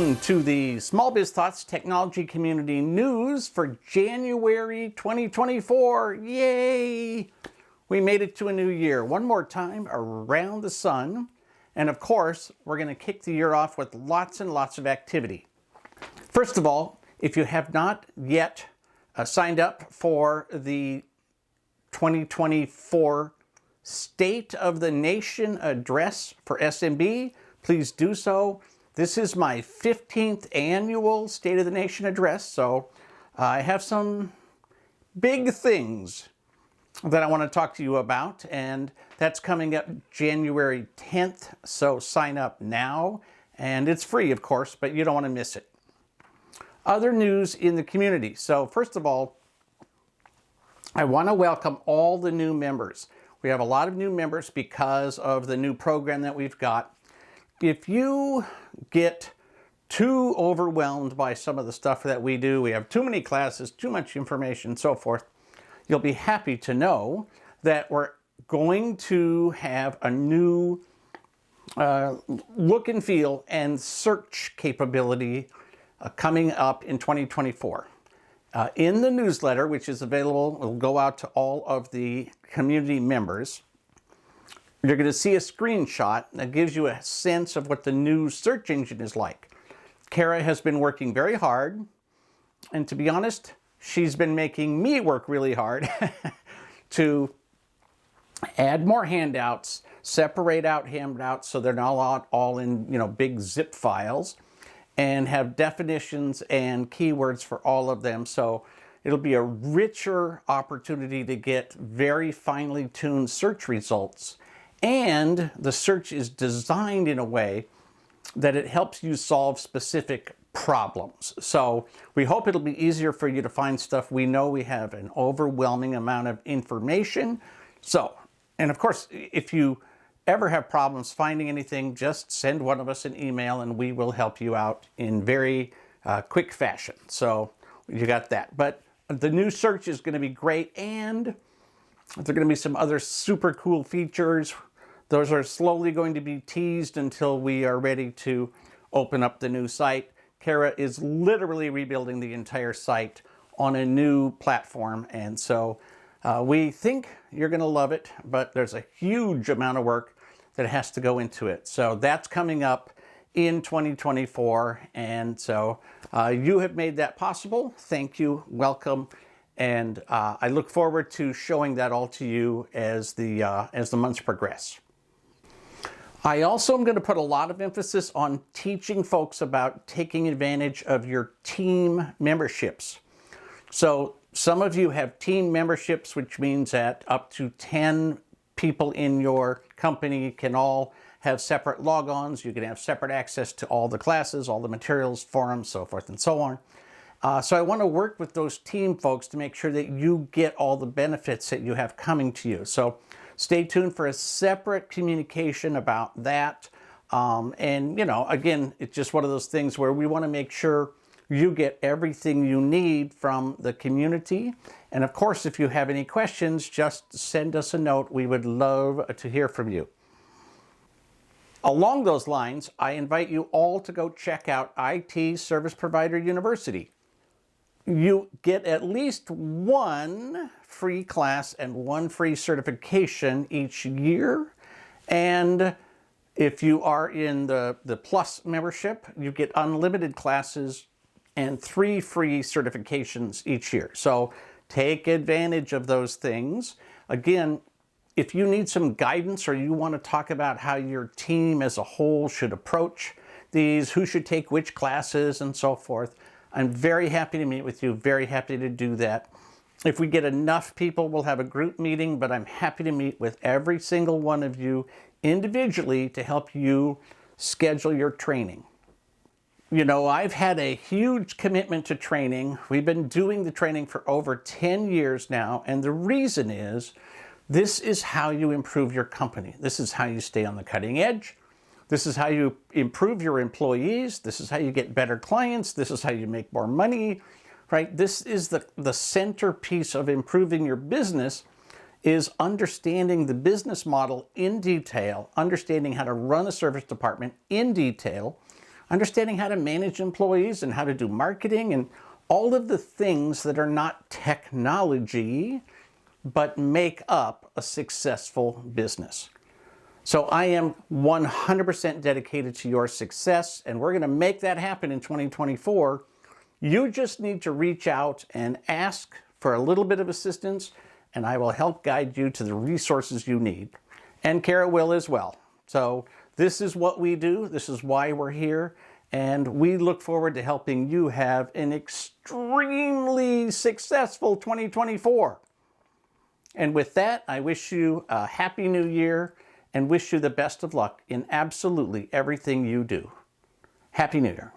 Welcome to the Small Biz Thoughts Technology Community News for January 2024. Yay! We made it to a new year. One more time around the sun. And of course, we're going to kick the year off with lots and lots of activity. First of all, if you have not yet signed up for the 2024 State of the Nation Address for SMB, please do so. This is my 15th annual State of the Nation Address, so I have some big things that I want to talk to you about, and that's coming up January 10th, so sign up now, and it's free, of course, but you don't want to miss it. Other news in the community. So first of all, I want to welcome all the new members. We have a lot of new members because of the new program that we've got. If you get too overwhelmed by some of the stuff that we do, we have too many classes, too much information, and so forth, you'll be happy to know that we're going to have a new look and feel and search capability coming up in 2024. In the newsletter, which is available, will go out to all of the community members, you're going to see a screenshot that gives you a sense of what the new search engine is like. Kara has been working very hard, and to be honest, she's been making me work really hard to add more handouts, separate out handouts so they're not all in, big zip files, and have definitions and keywords for all of them. So it'll be a richer opportunity to get very finely tuned search results. And the search is designed in a way that it helps you solve specific problems. So we hope it'll be easier for you to find stuff. We know we have an overwhelming amount of information. So, and of course, if you ever have problems finding anything, just send one of us an email and we will help you out in very quick fashion. So you got that. But the new search is going to be great, and there are going to be some other super cool features. Those are slowly going to be teased until we are ready to open up the new site. Kara is literally rebuilding the entire site on a new platform, and so we think you're going to love it, but there's a huge amount of work that has to go into it. So that's coming up in 2024, and so you have made that possible. Thank you, welcome, and I look forward to showing that all to you as the months progress. I also am going to put a lot of emphasis on teaching folks about taking advantage of your team memberships. So some of you have team memberships, which means that up to 10 people in your company can all have separate logons. You can have separate access to all the classes, all the materials, forums, so forth and so on. So I want to work with those team folks to make sure that you get all the benefits that you have coming to you. So stay tuned for a separate communication about that. And, again, it's just one of those things where we want to make sure you get everything you need from the community. And of course, if you have any questions, just send us a note. We would love to hear from you. Along those lines, I invite you all to go check out IT Service Provider University. You get at least one free class and one free certification each year. And if you are in the Plus membership, you get unlimited classes and 3 free certifications each year. So take advantage of those things. Again, if you need some guidance or you want to talk about how your team as a whole should approach these, who should take which classes and so forth, I'm very happy to meet with you, very happy to do that. If we get enough people, we'll have a group meeting, but I'm happy to meet with every single one of you individually to help you schedule your training. I've had a huge commitment to training. We've been doing the training for over 10 years now, and the reason is this is how you improve your company. This is how you stay on the cutting edge. This is how you improve your employees. This is how you get better clients. This is how you make more money, right? This is the centerpiece of improving your business, is understanding the business model in detail, understanding how to run a service department in detail, understanding how to manage employees and how to do marketing and all of the things that are not technology, but make up a successful business. So I am 100% dedicated to your success, and we're going to make that happen in 2024. You just need to reach out and ask for a little bit of assistance, and I will help guide you to the resources you need. And Kara will as well. So this is what we do. This is why we're here. And we look forward to helping you have an extremely successful 2024. And with that, I wish you a happy new year and wish you the best of luck in absolutely everything you do. Happy New Year.